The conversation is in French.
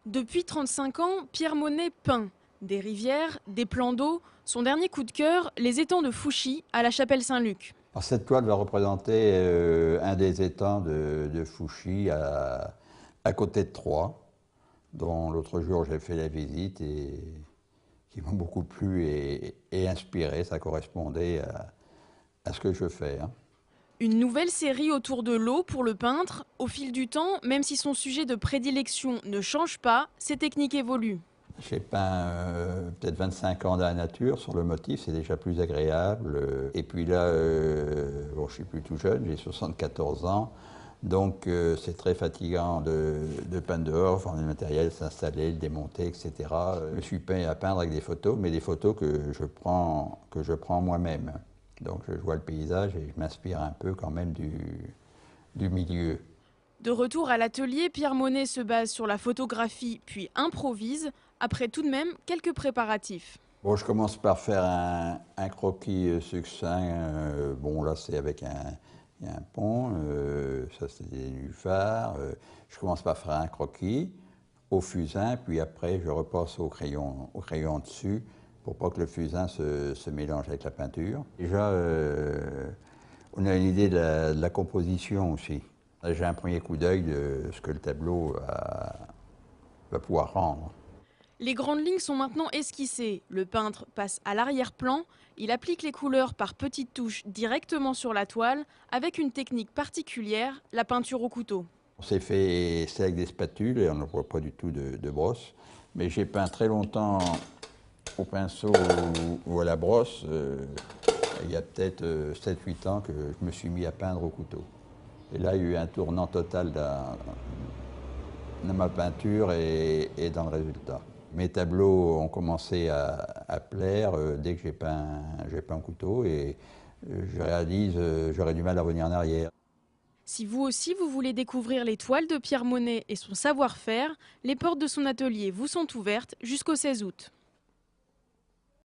Depuis 35 ans, Pierre Monet peint. Des rivières, des plans d'eau. Son dernier coup de cœur, les étangs de Fouchy, à la chapelle Saint-Luc. Alors, cette toile va représenter un des étangs de Fouchy à côté de Troyes, dont l'autre jour j'ai fait la visite et qui m'ont beaucoup plu et inspiré. Ça correspondait à ce que je fais, hein. Une nouvelle série autour de l'eau pour le peintre. Au fil du temps, même si son sujet de prédilection ne change pas, ses techniques évoluent. J'ai peint peut-être 25 ans dans la nature sur le motif, c'est déjà plus agréable. Et puis là, bon, je suis plus tout jeune, j'ai 74 ans, donc c'est très fatigant de peindre dehors, voir le matériel s'installer, le démonter, etc. Je suis peint à peindre avec des photos, mais des photos que je prends moi-même. Donc je vois le paysage et je m'inspire un peu quand même du milieu. De retour à l'atelier, Pierre Monet se base sur la photographie puis improvise, après tout de même quelques préparatifs. Bon, je commence par faire un croquis succinct. Bon, là, c'est avec il y a un pont, ça c'est des nénuphars. Je commence par faire un croquis au fusain, puis après, je repasse au crayon dessus pour pas que le fusain se mélange avec la peinture. Déjà, on a une idée de la composition aussi. J'ai un premier coup d'œil de ce que le tableau va pouvoir rendre. Les grandes lignes sont maintenant esquissées. Le peintre passe à l'arrière-plan. Il applique les couleurs par petites touches directement sur la toile avec une technique particulière, la peinture au couteau. C'est fait, c'est avec des spatules et on ne voit pas du tout de brosse. Mais j'ai peint très longtemps au pinceau ou à la brosse. Il y a peut-être 7-8 ans que je me suis mis à peindre au couteau. Et là, il y a eu un tournant total dans ma peinture et dans le résultat. Mes tableaux ont commencé à plaire dès que j'ai peint au couteau et je réalise, j'aurais du mal à revenir en arrière. Si vous aussi vous voulez découvrir les toiles de Pierre Monet et son savoir-faire, les portes de son atelier vous sont ouvertes jusqu'au 16 août.